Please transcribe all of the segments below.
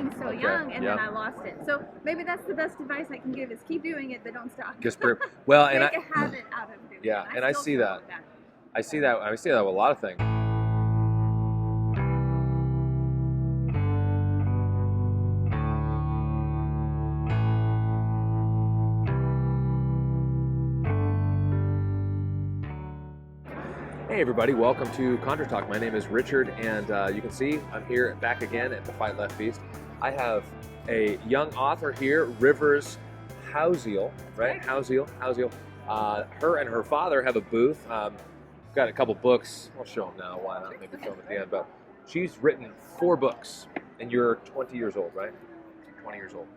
being so young, and then I lost it. So maybe that's the best advice I can give is keep doing it, but don't stop. Well, and make a habit out of doing it. Yeah, and I see that. I see that with a lot of things. Hey everybody, welcome to Contra Talk. My name is Richard, and you can see I'm here back again at the Fight Left Feast. I have a young author here, Rivers Houseal, right? Houseal. Her and her father have a booth. Got a couple books. I'll show them now. Why not? Maybe show them at the end. But she's written 4 books, and you're 20 years old, right? 20 years old.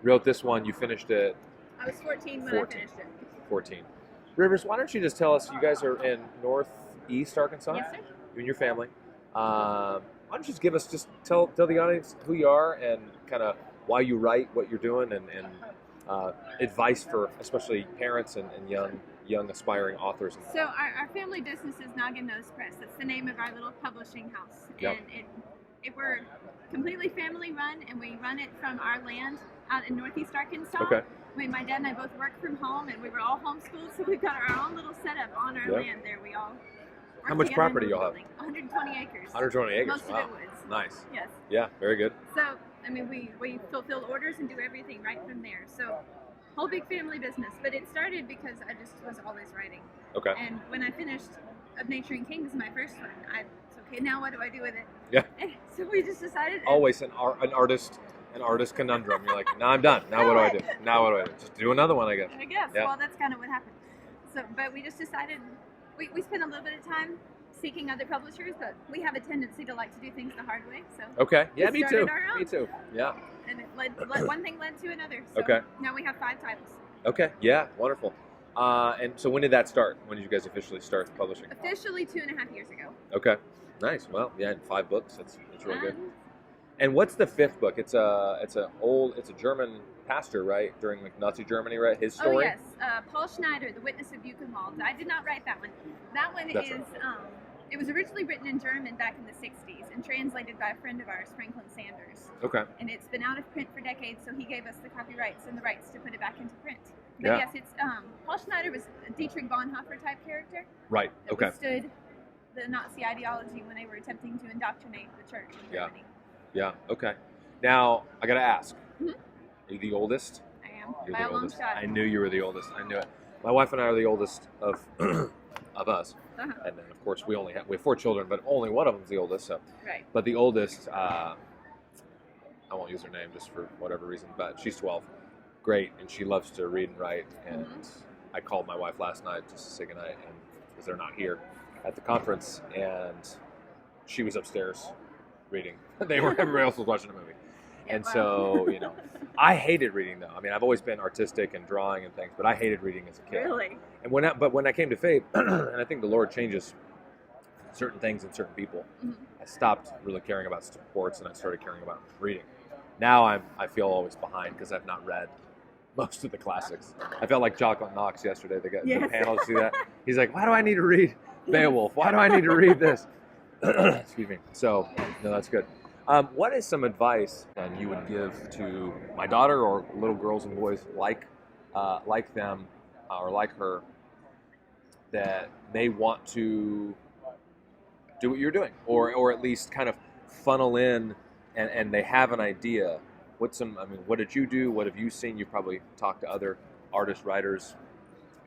Wrote this one. You finished it. I was 14 when I finished it. 14. Rivers, why don't you just tell us? You guys are in Northeast Arkansas. Yes, sir. You and your family. Why don't you just give us tell the audience who you are and kind of why you write, what you're doing, and advice for especially parents and young aspiring authors. So our family business is Nogginnose Press. That's the name of our little publishing house. Yep. And we're completely family run, and we run it from our land out in Northeast Arkansas. Okay. My dad and I both work from home, and we were all homeschooled, so we've got our own little setup on our land there. We all How much property y'all have? 120 acres. 120 acres. Most of it woods. Nice. Yes. Yeah, very good. So, I mean, we fulfill orders and do everything right from there. So, whole big family business. But it started because I just was always writing. Okay. And when I finished Of Nature and Kings, my first one, okay, now what do I do with it? Yeah. And so we just decided. Always an artist conundrum. You're like, now I'm done. Now what do I do? Now what do I do? Just do another one, I guess. I guess. Yeah. Well, that's kind of what happened. So, but we just decided we spent a little bit of time seeking other publishers, but we have a tendency to like to do things the hard way. So okay, yeah, me too. Me too. Yeah. And it led one thing led to another. So okay. Now we have 5 titles. Okay. Yeah. Wonderful. And so when did that start? When did you guys officially start publishing? Officially 2.5 years ago. Okay. Nice. Well, yeah, 5 books. That's really good. And what's the 5th book? It's a German pastor, right? During like Nazi Germany, right? His story. Oh yes, Paul Schneider, The Witness of Buchenwald. I did not write that one. That one That's is. Right. It was originally written in German back in the 60s and translated by a friend of ours, Franklin Sanders. Okay. And it's been out of print for decades, so he gave us the copyrights and the rights to put it back into print. But yes, it's Paul Schneider was a Dietrich Bonhoeffer type character. Right. That Okay. withstood the Nazi ideology when they were attempting to indoctrinate the church in Germany. Yeah. Okay. Now I gotta ask. Mm-hmm. Are you the oldest? I am. You're by the a long oldest. shot. I knew you were the oldest. I knew it. My wife and I are the oldest of of us. Uh-huh. And then of course we have 4 children, but only one of them's the oldest. So. Right. But the oldest, I won't use her name just for whatever reason, but she's 12. Great, and she loves to read and write. And I called my wife last night just to say goodnight, and because they're not here at the conference, and she was upstairs reading. Everybody else was watching a movie. And so, I hated reading though. I mean, I've always been artistic and drawing and things, but I hated reading as a kid. Really? And when I came to faith, and I think the Lord changes certain things in certain people, I stopped really caring about sports and I started caring about reading. Now I feel always behind because I've not read most of the classics. I felt like Jock Knox yesterday. The panel, see that? He's like, why do I need to read Beowulf? Why do I need to read this? Excuse me. So, no, that's good. What is some advice you would give to my daughter or little girls and boys like them or like her that they want to do what you're doing or at least kind of funnel in and they have an idea? What did you do? What have you seen? You've probably talked to other artists, writers,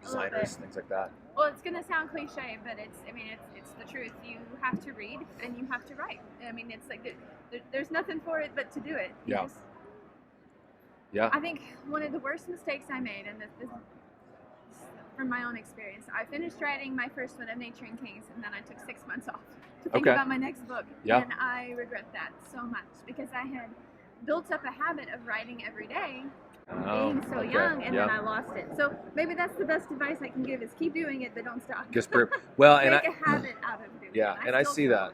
designers, things like that. Well, it's going to sound cliche, but it's the truth. You have to read and you have to write. I mean, it's like there's nothing for it but to do it. Yeah. I think one of the worst mistakes I made, and this from my own experience, I finished writing my first one, Of Nature and Kings, and then I took 6 months off to think about my next book. Yeah. And I regret that so much because I had built up a habit of writing every day. Being so young, and then I lost it. So maybe that's the best advice I can give: is keep doing it, but don't stop. Well, make and a habit out of doing it. Yeah, and I see that.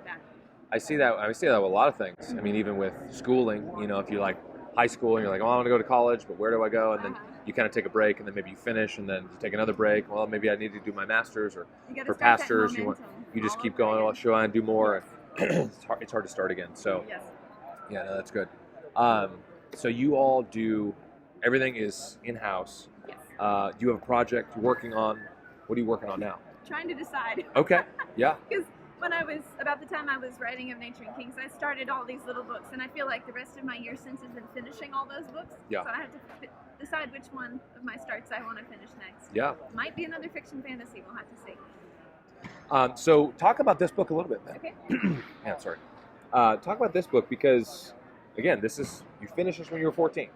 I see that with a lot of things. I mean, even with schooling, if you like high school and you're like, oh, I want to go to college, but where do I go? And then you kind of take a break, and then maybe you finish, and then you take another break. Well, maybe I need to do my master's, or for pastors, you just keep going. Oh, should I do more? It's hard to start again. So, yeah, no, that's good. So you all do, everything is in-house. Yes. You have a project you're working on. What are you working on now? Trying to decide. Okay, yeah. Because when I was, about the time I was writing of Nature and Kings, I started all these little books, and I feel like the rest of my year since has been finishing all those books. Yeah. So I have to decide which one of my starts I want to finish next. Yeah. Might be another fiction fantasy, we'll have to see. So talk about this book a little bit, then. Okay. Yeah, sorry. Talk about this book because, again, you finished this when you were 14.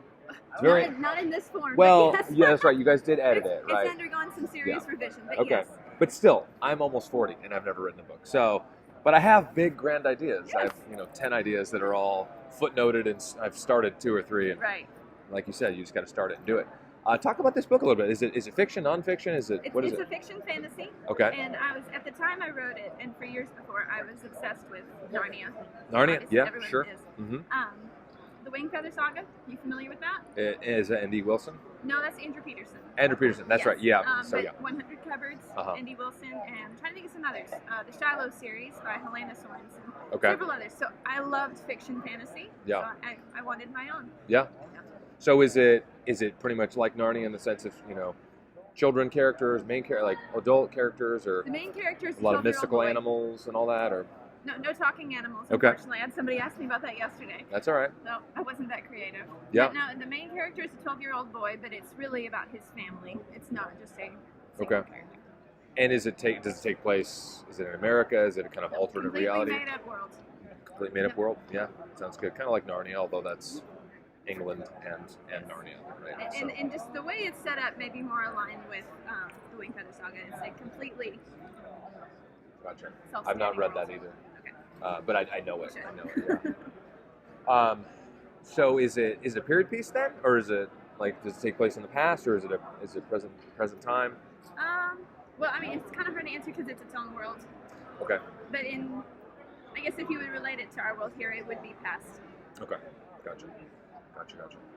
It's very, not in this form. well, but yes. yeah, that's right. You guys did edit it, right? It's undergone some serious revision, but Okay. yes. But still, I'm almost 40 and I've never written a book. So, but I have big, grand ideas. Yes. I have, 10 ideas that are all footnoted, and I've started 2 or 3. And Right. like you said, you just got to start it and do it. Talk about this book a little bit. Is it fiction, nonfiction? What is It's it? a fiction fantasy. Okay. And I was, at the time I wrote it, and for years before, I was obsessed with Narnia. Narnia? Obviously, Yeah, everyone sure. is. Mm-hmm. The Wing Feather Saga. You familiar with that? Is that Andy Wilson? No, that's Andrew Peterson. Andrew Peterson. That's Yes. right. Yeah. So but yeah. 100 Cupboards, Uh-huh. Andy Wilson, and I'm trying to think of some others. The Shiloh series by Helena Sorensen. Okay. Several others. So I loved fiction fantasy. Yeah. So I wanted my own. Yeah. So is it pretty much like Narnia in the sense of children characters, main character, like adult characters, or The main character is a lot of 12-year-old mystical boy. animals and all that, or No talking animals, Okay. unfortunately. I had somebody ask me about that yesterday. that's all right. No, I wasn't that creative. Yeah. But no, the main character is a 12-year-old boy, but it's really about his family. It's not just a single Okay. character. And does it take place? Is it in America? Is it a kind of alternate Completely reality? made up world. Completely made up world. Yeah, sounds good. Kind of like Narnia, although that's England and Narnia, right? So, And just the way it's set up may be more aligned with the Wing Feather Saga. It's a completely gotcha. self-standing I've not read world. that either, Okay. but I know it. Sure. I know it. Yeah. So is it a period piece then, or is it like, does it take place in the past, or is it present time? Well, I mean, it's kind of hard to answer because it's its own world. Okay. But I guess if you would relate it to our world here, it would be past. Okay. Gotcha.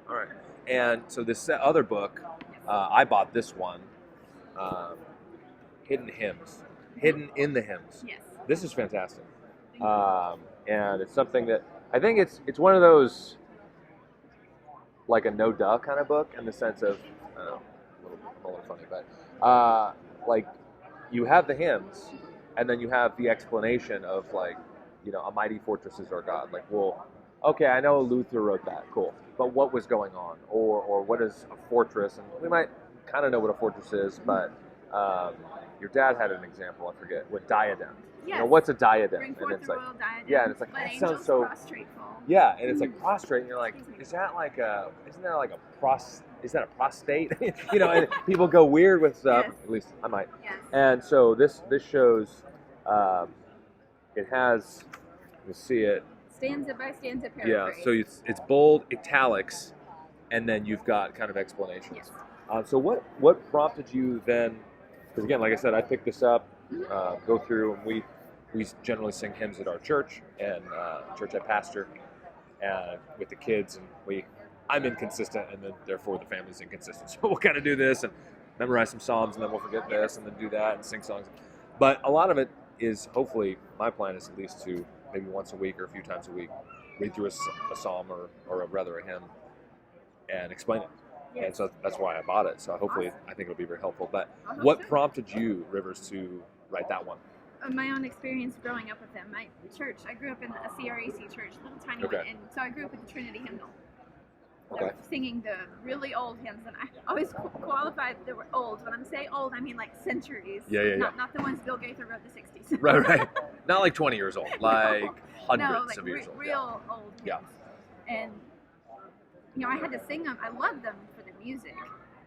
All right. And so this other book, I bought this one, Hidden Hymns, Hidden in the Hymns. Yes. This is fantastic. Thank you. And it's something that I think it's one of those, like a no-duh kind of book in the sense of, I don't know, a little funny, but like you have the hymns, and then you have the explanation of like, a mighty fortress is our God. Like, well, okay, I know Luther wrote that, cool, but what was going on, or what is a fortress? And we might kind of know what a fortress is, but your dad had an example. I forget what diadem. Yes. What's a diadem? Bring and forth it's the like, royal diadem. yeah, and it's like, Let that angels sounds so. prostrate fall. Yeah, and it's like prostrate, and you're like, Excuse me. is that a prostate? And people go weird with stuff. Yes. At least I might. Yes. And so this shows, it has, you see it. Stanza by stanza Yeah, paraphrase. so it's bold, italics, and then you've got kind of explanations. Yes. So what prompted you then? Because again, like I said, I picked this up, go through, and we generally sing hymns at our church, and church I pastor, with the kids, and I'm inconsistent, and then therefore the family's inconsistent. So we'll kind of do this and memorize some psalms, and then we'll forget this, and then do that, and sing songs. But a lot of it is, hopefully, my plan is at least to maybe once a week or a few times a week read through a psalm or rather a hymn and explain it. Yes. And so that's why I bought it. So hopefully, I think it'll be very helpful. But I hope what so. prompted you, Rivers, to write that one? My own experience growing up with them. My church, I grew up in a CREC church, little tiny Okay. one, and so I grew up with the Trinity hymnal. They Okay. were singing the really old hymns, and I always qualified they were old. When I'm saying old, I mean like centuries. Yeah. Not the ones Bill Gaither wrote in the 60s. Right. Not like 20 years old, like hundreds No, like of years old. real old hymns. Yeah. And I had to sing them. I loved them for the music,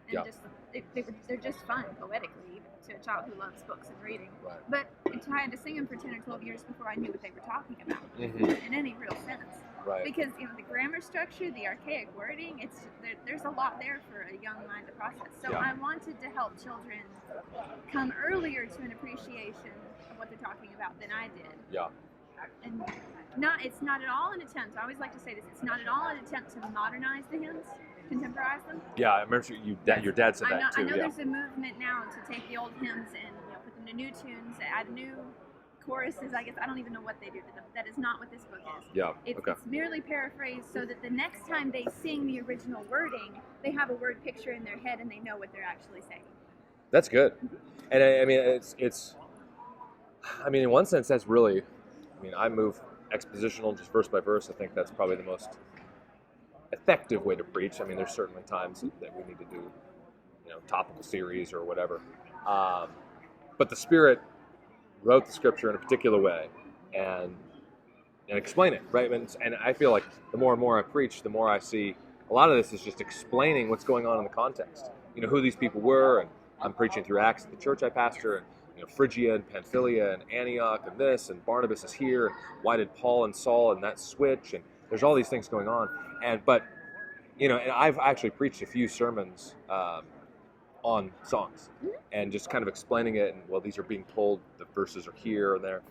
and Yeah. just they're just fun poetically, even to a child who loves books and reading. Right. But I had to sing them for 10 or 12 years before I knew what they were talking about Mhm. in any real sense. Right. Because the grammar structure, the archaic wording, there's a lot there for a young mind to process. So Yeah. I wanted to help children come earlier to an appreciation of what they're talking about than I did. Yeah. And it's not at all an attempt. I always like to say this. It's not at all an attempt to modernize the hymns, contemporize them. Yeah, I remember your dad said that I too. know Yeah. there's a movement now to take the old hymns and put them to new tunes, add new choruses, I guess, I don't even know what they do to them. That is not what this book is. Yeah. It's merely paraphrased so that the next time they sing the original wording, they have a word picture in their head and they know what they're actually saying. That's good. And I mean, it's. I mean, in one sense, that's really. I mean, I move expositional, just verse by verse. I think that's probably the most effective way to preach. I mean, there's certainly times that we need to do, topical series or whatever. But the Spirit wrote the Scripture in a particular way and explain it, right? And I feel like the more and more I preach, the more I see a lot of this is just explaining what's going on in the context. Who these people were, and I'm preaching through Acts at the church I pastor, and Phrygia and Pamphylia and Antioch and this, and Barnabas is here, and why did Paul and Saul and that switch, and there's all these things going on. But and I've actually preached a few sermons on songs and just kind of explaining it, and well, these are being told, the verses are here and there,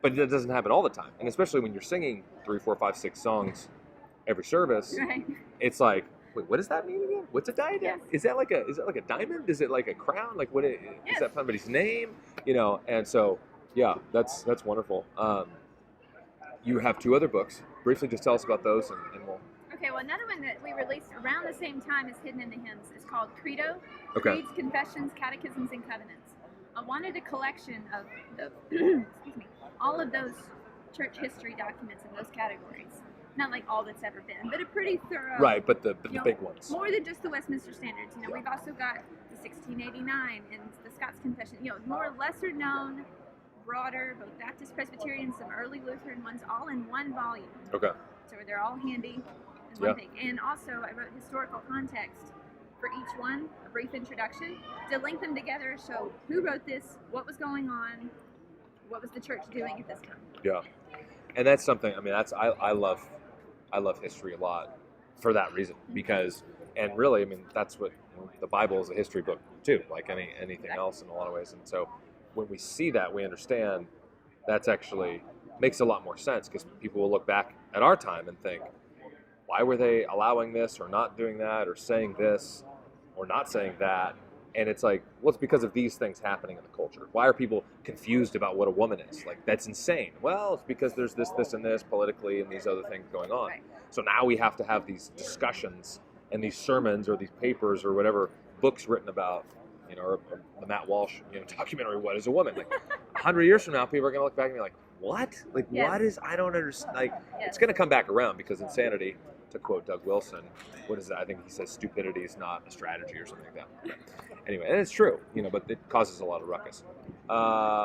but that doesn't happen all the time, and especially when you're singing 3, 4, 5, 6 songs every service, right. It's like, wait, what does that mean again? What's a diadem? Yes. Is that like a diamond? Is it like a crown? Like what? Is that somebody's name? And so yeah, that's wonderful. You have 2 other books. Briefly, just tell us about those, and we'll. Okay, well, another one that we released around the same time as Hidden in the Hymns is called Credo, Okay. Creeds, Confessions, Catechisms, and Covenants. I wanted a collection of all of those church history documents in those categories. Not like all that's ever been, but a pretty thorough. Right, but the big ones. More than just the Westminster Standards. We've also got the 1689 and the Scots Confession. More lesser known, broader, both Baptist, Presbyterian, some early Lutheran ones, all in one volume. Okay. So they're all handy in one thing. And also, I wrote historical context for each one, a brief introduction, to link them together, show who wrote this, what was going on, what was the church doing at this time. Yeah, and that's something. I mean, I love history a lot for that reason, because, and really, I mean, that's what the Bible is, a history book too, like anything else in a lot of ways. And so when we see that, we understand that's actually makes a lot more sense, because people will look back at our time and think, why were they allowing this or not doing that or saying this or not saying that? And it's like, well, it's because of these things happening in the culture. Why are people confused about what a woman is? Like, that's insane. Well, it's because there's this, and this politically and these other things going on. Right. So now we have to have these discussions and these sermons or these papers or whatever books written about, or the Matt Walsh, documentary, What is a Woman? Like 100 years from now, people are going to look back and be like, what? Like, what is, I don't understand. Like, it's going to come back around, because insanity, to quote Doug Wilson, what is that? I think he says stupidity is not a strategy or something like that. Anyway, and it's true, but it causes a lot of ruckus.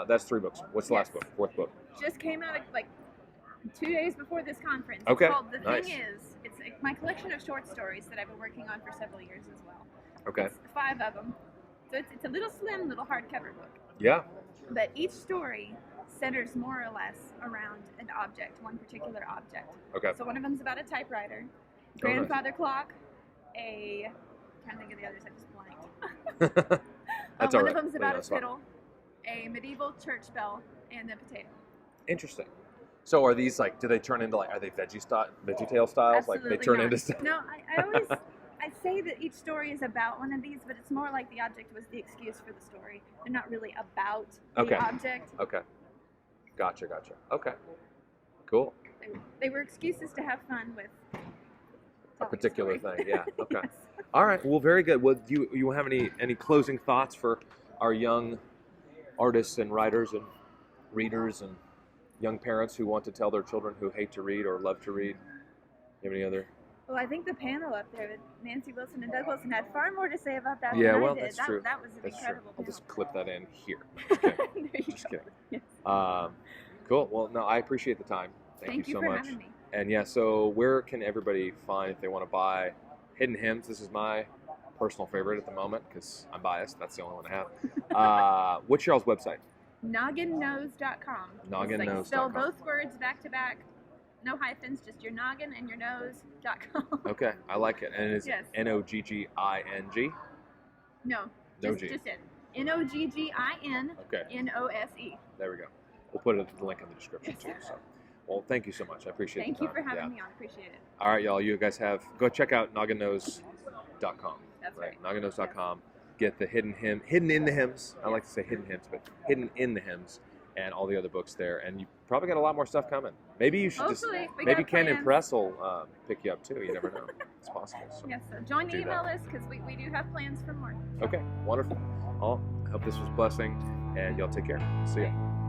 That's 3 books. What's the last book? 4th book? Just came out like 2 days before this conference. Okay. It's called The Nice. Thing Is. It's my collection of short stories that I've been working on for several years as well. Okay. It's 5 of them. So it's a little slim, little hardcover book. Yeah. But each story centers more or less around an object, one particular object. Okay. So one of them's about a typewriter, nice. grandfather clock, I'm trying to think of the others, I just blanked. That's one all right. of them's about Yeah, a fiddle, a medieval church bell, and a potato. Interesting. So are these do they turn into are they VeggieTale styles? Absolutely Like they turn not. into stuff? No, I always I say that each story is about one of these, but it's more like the object was the excuse for the story. They're not really about the object. Okay. Gotcha. Okay. Cool. They were excuses to have fun with A particular thing, yeah. Okay. Yes. All right. Well, very good. Well, do you have any closing thoughts for our young artists and writers and readers and young parents who want to tell their children who hate to read or love to read? Do you have any other? Well, I think the panel up there with Nancy Wilson and Doug Wilson had far more to say about that Yeah, than well, I did. that's true. That was an That's true. incredible I'll panel. just clip that in here. Just kidding. There you Just go. kidding. Yes. Cool. Well, no, I appreciate the time. Thank you so for much. having me. And yeah, so where can everybody find if they want to buy Hidden Hymns? This is my personal favorite at the moment because I'm biased. That's the only one I have. What's y'all's website? Nogginnose.com. Nogginnose.com. Spell both words back to back. No hyphens, just your noggin and your nose.com. Okay, I like it. And it's Yes. Nogging? No, No just G. it. Noggin Okay, Nose. there we go. We'll put the link in the description too. So, well, thank you so much. I appreciate Thank the you time. for having me on. Appreciate it. All right, y'all. You guys go check out Nogginnose.com. That's right. Nogginnose.com. Get the hidden in the hymns. I like to say hidden hymns, but hidden in the hymns. and all the other books there. And you probably got a lot more stuff coming. Maybe you should Hopefully, we maybe got Ken plans. and Press will pick you up too. You never know. It's possible. So. Yes, so join the do email that. list because we do have plans for more. Okay, wonderful. Well, I hope this was a blessing, and y'all take care. See ya.